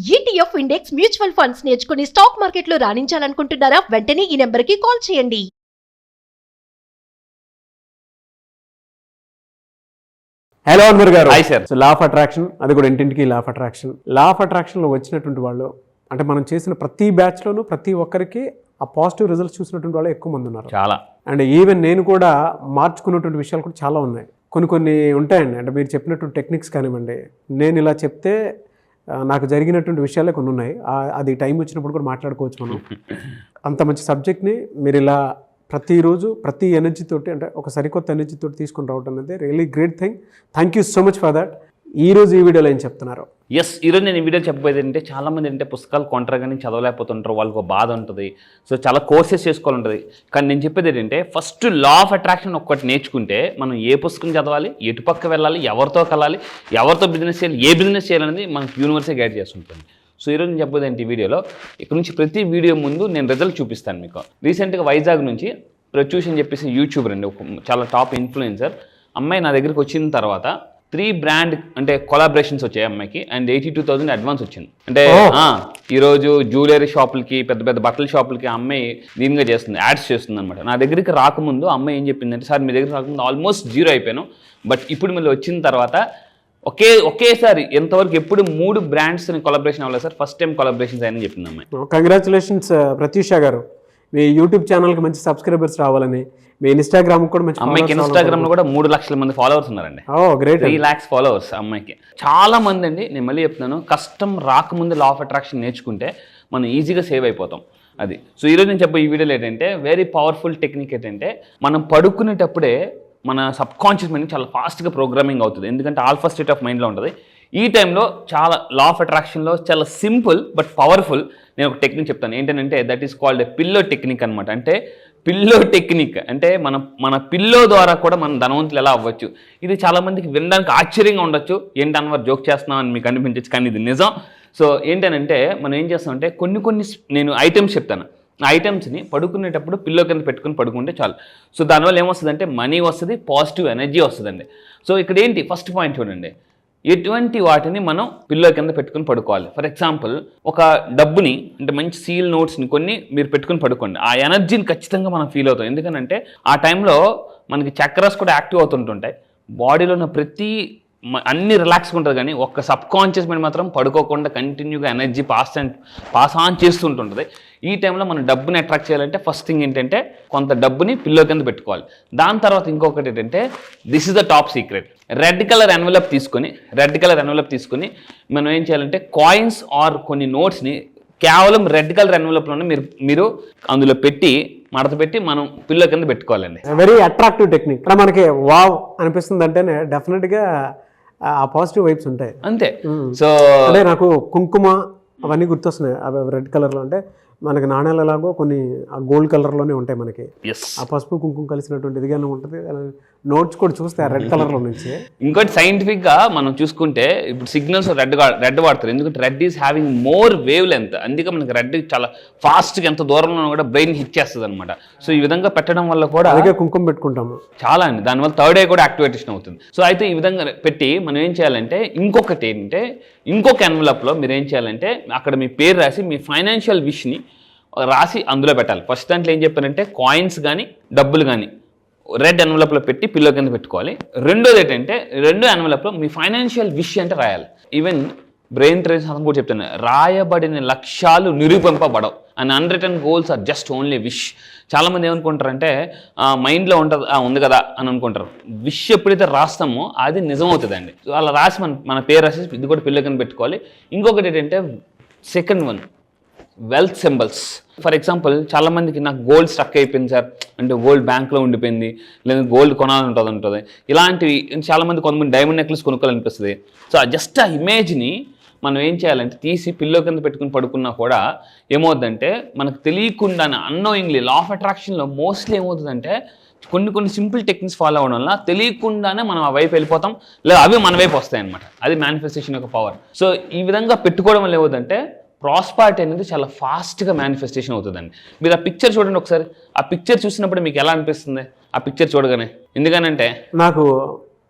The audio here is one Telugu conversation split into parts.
ETF ఇండెక్స్ మ్యూచువల్ ఫండ్స్ నేర్చుకుని స్టాక్ మార్కెట్లో రాణించాలనుకుంటున్నారా? వెంటనే ఈ నెంబర్కి కాల్ చేయండి. Hello Anwar garu. Hi sir. So law of attraction, అది కూడా ఇంటింటికి law of attraction. Law of అట్రాక్షన్లో వచ్చినటువంటి వాళ్ళు అంటే మనం చేసిన ప్రతి బ్యాచ్లోనూ ప్రతి ఒక్కరికి ఆ పాజిటివ్ రిజల్ట్స్ చూసినటువంటి వాళ్ళు ఎక్కువ మంది ఉన్నారు. చాలా. అండ్ ఈవెన్ నేను కూడా మార్చుకున్నటువంటి విషయాలు కూడా చాలా ఉన్నాయి. కొన్ని ఉంటాయండి. అంటే మీరు చెప్పినటువంటి టెక్నిక్స్ కానివ్వండి, నేను ఇలా చెప్తే నాకు జరిగినటువంటి విషయాలే కొన్ని ఉన్నాయి. అది టైం వచ్చినప్పుడు కూడా మాట్లాడుకోవచ్చు మనం. అంత మంచి సబ్జెక్ట్ని మీరు ఇలా ప్రతిరోజు ప్రతి ఎనర్జీతోటి, అంటే ఒక సరికొత్త ఎనర్జీతోటి తీసుకుని రావడం అనేది really great thing. Thank you so much for that. ఈరోజు ఈ వీడియోలో ఏం చెప్తున్నారు? ఈరోజు నేను ఈ వీడియో చెప్పబోయేది అంటే చాలామంది అంటే పుస్తకాలు కొంటారు కానీ చదవలేకపోతుంటారు, వాళ్ళకు బాధ ఉంటుంది. సో చాలా కోర్సెస్ చేసుకోవాలి ఉంటుంది. కానీ నేను చెప్పేది ఏంటంటే ఫస్ట్ లా ఆఫ్ అట్రాక్షన్ ఒక్కటి నేర్చుకుంటే మనం ఏ పుస్తకం చదవాలి, ఎటుపక్క వెళ్ళాలి, ఎవరితో కలాలి, ఎవరితో బిజినెస్ చేయాలి, ఏ బిజినెస్ చేయాలనేది మనకు యూనివర్సే గైడ్ చేస్తుంటుంది. సో ఈరోజు నేను చెప్పేది ఏంటి ఈ వీడియోలో, ఇక్కడ నుంచి ప్రతి వీడియో ముందు నేను రిజల్ట్ చూపిస్తాను మీకు. రీసెంట్గా వైజాగ్ నుంచి ప్రత్యూష్ అని చెప్పేసి యూట్యూబర్ అండి, చాలా టాప్ ఇన్ఫ్లుయెన్సర్ అమ్మాయి నా దగ్గరికి వచ్చిన తర్వాత 3 బ్రాండ్ అంటే కొలాబరేషన్స్ వచ్చాయి అమ్మాయికి, అండ్ 82,000 అడ్వాన్స్ వచ్చింది. అంటే ఈరోజు జ్యువెలరీ షాపులకి, పెద్ద పెద్ద బట్టల షాపులకి అమ్మాయి దీనిగా చేస్తుంది, యాడ్స్ చేస్తుంది అనమాట. నా దగ్గరికి రాకముందు అమ్మాయి ఏం చెప్పిందంటే, సార్ మీ దగ్గరికి రాకముందు ఆల్మోస్ట్ 0 అయిపోయాను, బట్ ఇప్పుడు మళ్ళీ వచ్చిన తర్వాత ఒకేసారి ఎంతవరకు ఎప్పుడు 3 బ్రాండ్స్ని కొలాబరేషన్ అవ్వలేదు సార్, ఫస్ట్ టైం కొలాబరేషన్స్ అని చెప్పింది అమ్మాయి. కంగ్రాచులేషన్స్ ప్రత్యూష గారు. మీ యూట్యూబ్ ఛానల్కి మంచి సబ్స్క్రైబర్స్ రావాలని, మీ ఇన్స్టాగ్రామ్ కూడా మంచి, అమ్మాయికి ఇన్స్టాగ్రామ్ లో కూడా 3 లక్షల మంది ఫాలోవర్స్ ఉన్నారండి. గ్రేట్. 3 lakhs ఫాలోవర్స్ అమ్మాయికి. చాలా మంది అండి, నేను మళ్ళీ చెప్తున్నాను, కష్టం రాకముందు లా ఆఫ్ అట్రాక్షన్ నేర్చుకుంటే మనం ఈజీగా సేవ్ అయిపోతాం. అది. సో ఈరోజు నేను చెప్పే ఈ వీడియోలో ఏంటంటే వెరీ పవర్ఫుల్ టెక్నిక్ ఏంటంటే, మనం పడుకునేటప్పుడే మన సబ్కాన్షియస్ మైండ్ చాలా ఫాస్ట్గా ప్రోగ్రామింగ్ అవుతుంది. ఎందుకంటే ఆల్ఫా స్టేట్ ఆఫ్ మైండ్లో ఉంటుంది. ఈ టైంలో చాలా లా ఆఫ్ అట్రాక్షన్లో చాలా సింపుల్ బట్ పవర్ఫుల్ నేను ఒక టెక్నిక్ చెప్తాను. ఏంటంటే that is called a pillow technique అనమాట. అంటే పిల్లో టెక్నిక్ అంటే మన పిల్లో ద్వారా కూడా మనం ధనవంతులు ఎలా అవ్వచ్చు. ఇది చాలామందికి వినడానికి ఆశ్చర్యంగా ఉండొచ్చు, ఏంటి అన్వర్ జోక్ చేస్తున్నాం అని మీకు అనిపించచ్చు, కానీ ఇది నిజం. సో ఏంటంటే మనం ఏం చేస్తామంటే కొన్ని నేను ఐటమ్స్ చెప్తాను. ఆ ఐటమ్స్ని పడుకునేటప్పుడు పిల్లో కింద పెట్టుకుని పడుకుంటే చాలు. సో దానివల్ల ఏమొస్తుందంటే మనీ వస్తుంది, పాజిటివ్ ఎనర్జీ వస్తుందండి. సో ఇక్కడ ఏంటి ఫస్ట్ పాయింట్ చూడండి, ఎటువంటి వాటిని మనం పిల్లో కింద పెట్టుకుని పడుకోవాలి. ఫర్ ఎగ్జాంపుల్ ఒక డబ్బుని అంటే మంచి సీల్ నోట్స్ని కొన్ని మీరు పెట్టుకుని పడుకోండి. ఆ ఎనర్జీని ఖచ్చితంగా మనం ఫీల్ అవుతాం. ఎందుకంటే ఆ టైంలో మనకి చక్రాస్ కూడా యాక్టివ్ అవుతుంటుంటాయి. బాడీలో ఉన్న అన్ని రిలాక్స్గా ఉంటుంది, కానీ ఒక్క సబ్కాన్షియస్ మైండ్ మాత్రం పడుకోకుండా కంటిన్యూగా ఎనర్జీ పాస్ ఆన్ చేస్తుంటుంది. ఈ టైంలో మనం డబ్బుని అట్రాక్ట్ చేయాలంటే ఫస్ట్ థింగ్ ఏంటంటే కొంత డబ్బుని పిల్లో కింద పెట్టుకోవాలి. దాని తర్వాత ఇంకొకటి ఏంటంటే this is the top secret. Red colour envelope తీసుకొని మనం ఏం చేయాలంటే కాయిన్స్ ఆర్ కొన్ని నోట్స్ని కేవలం రెడ్ కలర్ ఎన్వలప్లోనే మీరు అందులో పెట్టి మడత పెట్టి మనం పిల్లో కింద పెట్టుకోవాలండి. Very attractive technique. మనకి వావ్ అనిపిస్తుంది అంటేనే డెఫినెట్గా ఆ పాజిటివ్ వైబ్స్ ఉంటాయి అంతే. సో అంటే నాకు కుంకుమ అవన్నీ గుర్తొస్తున్నాయి. అవి రెడ్ కలర్లో అంటే మనకి నాణ్యాలు ఎలాగో కొన్ని గోల్డ్ కలర్లోనే ఉంటాయి మనకి. ఆ పసుపు కుంకుమ కలిసినటువంటి ఇదిగానే ఉంటుంది. నోట్స్ కూడా చూస్తే ఆ రెడ్ కలర్లో నుంచి. ఇంకోటి సైంటిఫిక్గా మనం చూసుకుంటే ఇప్పుడు సిగ్నల్స్ రెడ్ వాడతారు, ఎందుకంటే red is having more wave length. అందుకే మనకి రెడ్ చాలా ఫాస్ట్గా ఎంత దూరంలో కూడా బ్రెయిన్ హిట్ చేస్తుంది అనమాట. సో ఈ విధంగా పెట్టడం వల్ల కూడా అలాగే కుంకుమ పెట్టుకుంటాము చాలా అండి, దానివల్ల థర్డ్ ఐ కూడా యాక్టివేషన్ అవుతుంది. సో అయితే ఈ విధంగా పెట్టి మనం ఏం చేయాలంటే ఇంకొకటి ఏంటంటే ఇంకొక ఎన్వలప్లో మీరు ఏం చేయాలంటే అక్కడ మీ పేరు రాసి మీ ఫైనాన్షియల్ విష్ని రాసి అందులో పెట్టాలి. ఫస్ట్ దాంట్లో ఏం చెప్పారంటే కాయిన్స్ కానీ డబ్బులు కానీ రెడ్ ఎన్వలప్లో పెట్టి పిల్లో కింద పెట్టుకోవాలి. రెండోది ఏంటంటే రెండో ఎన్వలప్లో మీ ఫైనాన్షియల్ విష్ అంటే రాయాలి. ఈవెన్ బ్రెయిన్ ట్రైన్స్ కూడా చెప్తాను, రాయబడిన లక్ష్యాలు నిరూపింపబడవు and unwritten goals are just only wish. చాలామంది ఏమనుకుంటారంటే మైండ్లో ఉంది కదా అని అనుకుంటారు. విష్ ఎప్పుడైతే రాస్తామో అది నిజం అవుతుందండి. సో అలా రాసి మన పేరు రాసి ఇది కూడా పిల్లో కింద పెట్టుకోవాలి. ఇంకొకటి ఏంటంటే second one wealth symbols. For example చాలామందికి నాకు గోల్డ్ స్టక్ అయిపోయింది సార్, అంటే గోల్డ్ బ్యాంక్లో ఉండిపోయింది, లేదా గోల్డ్ కొనాలంటుంది. ఇలాంటివి చాలామంది కొంతమంది డైమండ్ నెక్లెస్ కొనుక్కోవాలనిపిస్తుంది. సో జస్ట్ ఆ ఇమేజ్ని మనం ఏం చేయాలంటే తీసి పిల్లో కింద పెట్టుకుని పడుకున్నా కూడా ఏమవుతుందంటే మనకు తెలియకుండానే అన్నోయింగ్లీ లా ఆఫ్ అట్రాక్షన్లో మోస్ట్లీ ఏమవుతుందంటే కొన్ని సింపుల్ టెక్నిక్స్ ఫాలో అవ్వడం వల్ల తెలియకుండానే మనం ఆ వైపు వెళ్ళిపోతాం, లేదా అవి మన వైపు వస్తాయి అనమాట. అది మేనిఫెస్టేషన్ యొక్క పవర్. సో ఈ విధంగా పెట్టుకోవడం వల్ల ఏమవుతుందంటే ప్రాస్పారిటీ అనేది చాలా ఫాస్ట్గా మేనిఫెస్టేషన్ అవుతుందండి. మీరు ఆ పిక్చర్ చూడండి ఒకసారి. ఆ పిక్చర్ చూసినప్పుడు మీకు ఎలా అనిపిస్తుంది ఆ పిక్చర్ చూడగానే? ఎందుకనంటే నాకు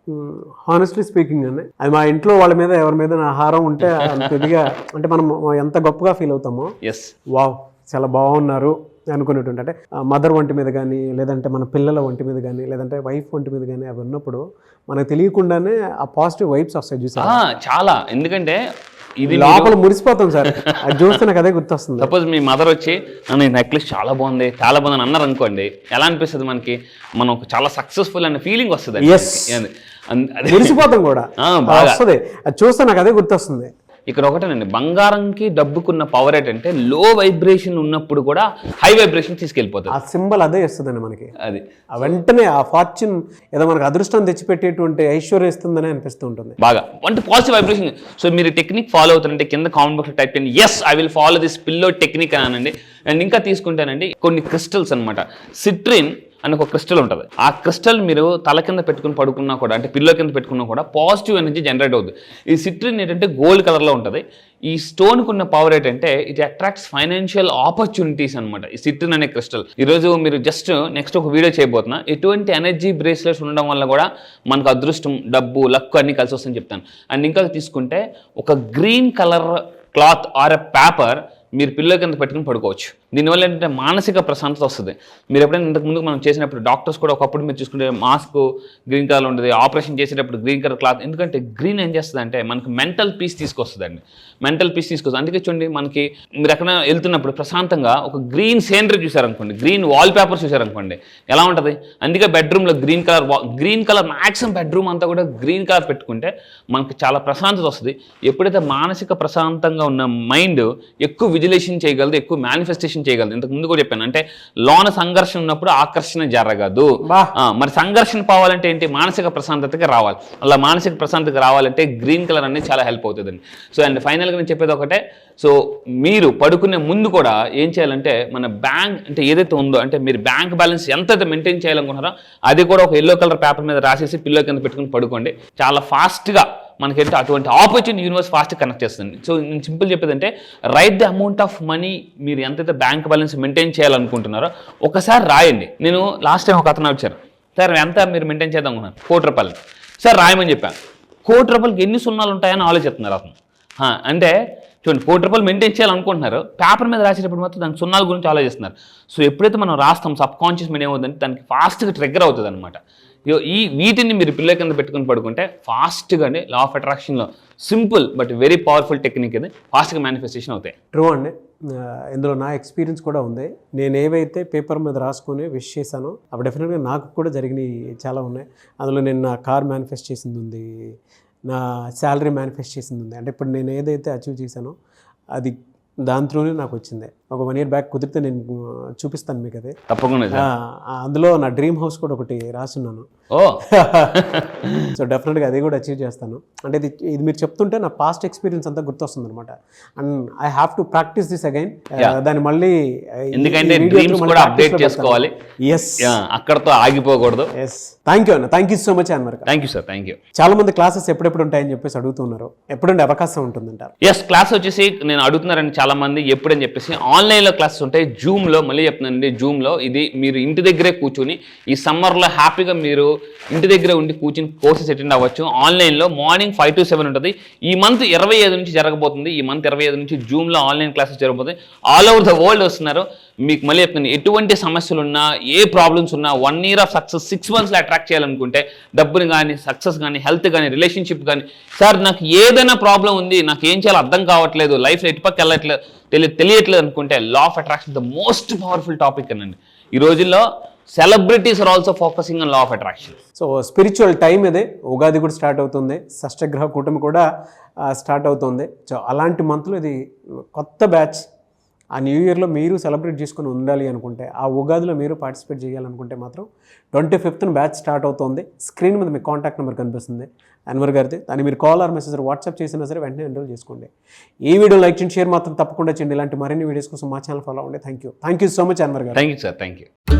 హానెస్ట్లీ స్పీకింగ్ అండి, అది మా ఇంట్లో వాళ్ళ మీద ఎవరి మీద నా హారం ఉంటే కొద్దిగా అంటే మనం ఎంత గొప్పగా ఫీల్ అవుతామో, ఎస్ వావ్ చాలా బాగున్నారు అనుకునేటువంటి, అంటే మదర్ వంటి మీద కానీ, లేదంటే మన పిల్లల వంటి మీద కానీ, లేదంటే వైఫ్ వంటి మీద కానీ అవి ఉన్నప్పుడు మనకు తెలియకుండానే ఆ పాజిటివ్ వైబ్స్ వస్తాయి చూసారు. చాలా, ఎందుకంటే ఇది లోపల మురిసిపోతాం సార్, అది చూస్తే నాకు అదే గుర్తొస్తుంది. సపోజ్ మీ మదర్ వచ్చి నన్ను ఈ నెక్లెస్ చాలా బాగుంది అని అన్నారు అనుకోండి, ఎలా అనిపిస్తుంది మనకి? మనం ఒక చాలా సక్సెస్ఫుల్ అనే ఫీలింగ్ వస్తుంది. మురిసిపోతాం కూడా వస్తుంది, అది చూస్తే నాకు అదే గుర్తొస్తుంది. ఇక్కడ ఒకటేనండి, బంగారంకి డబ్బుకున్న పవర్ ఏంటంటే లో వైబ్రేషన్ ఉన్నప్పుడు కూడా హై వైబ్రేషన్ తీసుకెళ్ళిపోతుంది. ఆ సింబల్ అదే ఇస్తుందండి మనకి, అది వెంటనే ఆ ఫార్చ్యూన్ ఏదో మనకు అదృష్టం తెచ్చిపెట్టేటువంటి ఐశ్వర్యం ఇస్తుందని అనిపిస్తూ ఉంటుంది బాగా, అంటే పాజిటివ్ వైబ్రేషన్. సో మీరు టెక్నిక్ ఫాలో అవుతారంటే కింద కామెంట్ బాక్స్ టైప్ చేయండి, yes I will follow this pillow technique అని అనండి. అండ్ ఇంకా తీసుకుంటానండి కొన్ని క్రిస్టల్స్ అనమాట. సిట్రిన్ అని ఒక క్రిస్టల్ ఉంటుంది. ఆ క్రిస్టల్ మీరు తల కింద పెట్టుకుని పడుకున్నా కూడా, అంటే పిల్లో కింద పెట్టుకున్నా కూడా పాజిటివ్ ఎనర్జీ జనరేట్ అవుతుంది. ఈ సిట్రిన్ ఏంటంటే గోల్డ్ కలర్లో ఉంటుంది. ఈ స్టోన్కి ఉన్న పవర్ ఏంటంటే ఇట్ అట్రాక్ట్స్ ఫైనాన్షియల్ ఆపర్చునిటీస్ అనమాట. ఈ సిట్రిన్ అనే క్రిస్టల్ ఈరోజు మీరు జస్ట్ నెక్స్ట్ ఒక వీడియో చేయబోతున్నా, ఎటువంటి ఎనర్జీ బ్రేస్లెట్స్ ఉండడం వల్ల కూడా మనకు అదృష్టం, డబ్బు, లక్ అన్ని కలిసి వస్తుందని చెప్తాను. అండ్ ఇంకా తీసుకుంటే ఒక green colour cloth are a paper మీరు పిల్లో కింద పెట్టుకుని పడుకోవచ్చు. దీనివల్ల ఏంటంటే మానసిక ప్రశాంతత వస్తుంది. మీరు ఎప్పుడైనా ఇంతకుముందు మనం చేసినప్పుడు డాక్టర్స్ కూడా ఒకప్పుడు మీరు చూసుకుంటే మాస్క్ గ్రీన్ కలర్ ఉంటుంది, ఆపరేషన్ చేసేటప్పుడు గ్రీన్ కలర్ క్లాత్, ఎందుకంటే గ్రీన్ ఏం చేస్తుంది అంటే మనకి మెంటల్ పీస్ తీసుకొస్తుందండి, మెంటల్ పీస్ తీసుకొస్తుంది. అందుకే చూడండి, మనకి మీరు ఎక్కడ వెళ్తున్నప్పుడు ప్రశాంతంగా ఒక గ్రీన్ సీనరీ చూసారనుకోండి, గ్రీన్ వాల్ పేపర్ చూసారనుకోండి, ఎలా ఉంటుంది? అందుకే బెడ్రూమ్లో గ్రీన్ కలర్ మ్యాక్సిమం బెడ్రూమ్ అంతా కూడా గ్రీన్ కలర్ పెట్టుకుంటే మనకి చాలా ప్రశాంతత వస్తుంది. ఎప్పుడైతే మానసిక ప్రశాంతంగా ఉన్న మైండ్ ఎక్కువ విజిలేషన్ చేయగలదు, ఎక్కువ మేనిఫెస్టేషన్ చేయగలదు. ఇంతకు ముందు కూడా చెప్పాను, అంటే లోన సంఘర్షణ ఉన్నప్పుడు ఆకర్షణ జరగదు. మరి సంఘర్షణ పోవాలంటే ఏంటి? మానసిక ప్రశాంతతకి రావాలి. అలా మానసిక ప్రశాంతతకి రావాలంటే గ్రీన్ కలర్ అనేది చాలా హెల్ప్ అవుతుందండి. సో అండ్ ఫైనల్గా నేను చెప్పేది ఒకటే, సో మీరు పడుకునే ముందు కూడా ఏం చేయాలంటే మన బ్యాంక్ అంటే ఏదైతే ఉందో, అంటే మీరు బ్యాంక్ బ్యాలెన్స్ ఎంత మెయింటైన్ చేయాలనుకుంటున్నారో అది కూడా ఒక ఎల్లో కలర్ పేపర్ మీద రాసేసి పిల్లో కింద పెట్టుకుని పడుకోండి. చాలా ఫాస్ట్గా మనకంటే అటువంటి ఆపర్చునిటీ యూనివర్స్ ఫాస్ట్ కనెక్ట్ చేస్తుంది. సో నేను సింపుల్ చెప్పేదంటే, right the amount of money మీరు ఎంతైతే బ్యాంక్ బ్యాలెన్స్ మెయింటైన్ చేయాలనుకుంటున్నారో ఒకసారి రాయండి. నేను లాస్ట్ టైం ఒక అతను వచ్చారు, సార్ ఎంత మీరు మెయింటైన్ చేద్దాం అనుకున్నాను, ₹1,00,00,000 సార్ రాయమని చెప్పాను. ₹1,00,00,000కి ఎన్ని సున్నాలు ఉంటాయని ఆలోచిస్తున్నారు అతను. అంటే చూడండి, ₹1,00,00,000 మెయింటైన్ చేయాలనుకుంటున్నారు, పేపర్ మీద రాసేటప్పుడు మాత్రం దాని సున్నాల గురించి ఆలోచిస్తున్నారు. సో ఎప్పుడైతే మనం రాస్తాం సబ్ కాన్షియస్ మైండ్ ఏమవుతుందంటే దానికి ఫాస్ట్గా ట్రిగ్గర్ అవుతుంది అనమాట. వీటిని మీరు పిల్ల కింద పెట్టుకుని పడుకుంటే ఫాస్ట్గానే లా ఆఫ్ అట్రాక్షన్లో simple but very powerful technique ఇది, ఫాస్ట్గా మేనిఫెస్టేషన్ అవుతాయి. ట్రూ అండి, ఇందులో నా ఎక్స్పీరియన్స్ కూడా ఉంది. నేను ఏవైతే పేపర్ మీద రాసుకొని విష్ చేశానో అవి డెఫినెట్గా నాకు కూడా జరిగినవి చాలా ఉన్నాయి. అందులో నేను నా కార్ మేనిఫెస్ట్ చేసింది ఉంది, నా శాలరీ మేనిఫెస్ట్ చేసింది ఉంది. అంటే ఇప్పుడు నేను ఏదైతే అచీవ్ చేశానో అది దాని త్రూనే నాకు వచ్చింది. ఒక 1 year బ్యాక్ కుదిరితే నేను చూపిస్తాను మీకు. అది తప్పకుండా. అందులో నా డ్రీమ్ హౌస్ కూడా ఒకటి రాసున్నాను. సో డెఫినెట్గా అది కూడా అచీవ్ చేస్తాను. అంటే ఇది మీరు చెప్తుంటే నా పాస్ట్ ఎక్స్పీరియన్స్ అంతా గుర్తొస్తుంది అనమాట. And I have to practice this again. దాన్ని మళ్ళీ ఎందుకంటే డ్రీమ్స్ కూడా అప్డేట్ చేసుకోవాలి. ఎస్, అక్కడతో ఆగిపోకూడదు. ఎస్, థ్యాంక్ యూ అన్న, thank you so much Anwar. Thank you sir, thank you. చాలా మంది క్లాసెస్ ఎప్పుడెప్పుడు ఉంటాయని చెప్పేసి అడుగుతున్నారు, ఎప్పుడంటే అవకాశం ఉంటుందంటారు? ఎస్, క్లాస్ వచ్చేసి నేను అడుగుతున్నారండి చాలా మంది, ఎప్పుడని చెప్పేసి ఆన్లైన్లో క్లాసెస్ ఉంటాయి. జూమ్లో, మళ్ళీ చెప్తున్నానండి, జూమ్లో ఇది మీరు ఇంటి దగ్గరే కూర్చొని ఈ సమ్మర్లో హ్యాపీగా మీరు ఇంటి దగ్గరే ఉండి కూర్చొని కోర్సెస్ అటెండ్ అవ్వచ్చు. ఆన్లైన్లో మార్నింగ్ 5 to 7 ఉంటుంది. ఈ మంత్ 25 నుంచి జరగబోతుంది. ఈ మంత్ 25 నుంచి జూమ్లో ఆన్లైన్ క్లాసెస్ జరగబోతుంది. ఆల్ ఓవర్ ద వరల్డ్ వస్తున్నారు. మీకు మళ్ళీ చెప్తున్నాను, ఎటువంటి సమస్యలు ఉన్నా, ఏ ప్రాబ్లమ్స్ ఉన్నా, 1 year ఆఫ్ సక్సెస్ 6 monthsలో అట్రాక్ట్ చేయాలనుకుంటే, డబ్బుని కానీ, సక్సెస్ కానీ, హెల్త్ కానీ, రిలేషన్షిప్ కానీ, సార్ నాకు ఏదైనా ప్రాబ్లం ఉంది, నాకు ఏం చేయాలో అర్థం కావట్లేదు, లైఫ్లో ఎటుపక్క వెళ్ళట్లేదు, తెలియట్లేదు అనుకుంటే law of attraction the most powerful topic అనండి. ఈ రోజుల్లో celebrities are also focusing on law of attraction. So spiritual time ఇదే, ఉగాది కూడా స్టార్ట్ అవుతుంది, షష్టగ్రహ కూటమి కూడా స్టార్ట్ అవుతుంది. సో అలాంటి మంత్లో ఇది కొత్త బ్యాచ్. ఆ న్యూ ఇయర్లో మీరు సెలబ్రేట్ చేసుకుని ఉండాలి అనుకుంటే, ఆ ఉగాదిలో మీరు పార్టిసిపేట్ చేయాలనుకుంటే మాత్రం 25th బ్యాచ్ స్టార్ట్ అవుతుంది. స్క్రీన్ మీద మీకు కాంటాక్ట్ నెంబర్ కనిపిస్తుంది అన్వర్ గారిది. దాన్ని మీరు కాల్ ఆర్ మెసేజ్ వాట్సాప్ చేసినా సరే వెంటనే ఎన్రోల్ చేసుకోండి. ఈ వీడియో లైక్ చేయండి, షేర్ మాత్రం తప్పకుండా చేయండి. ఇలాంటి మరిన్ని వీడియోస్ కోసం మా ఛానల్ ఫాలో అవ్వండి. Thank you so much Anwar గారు. Thank you sir, thank you.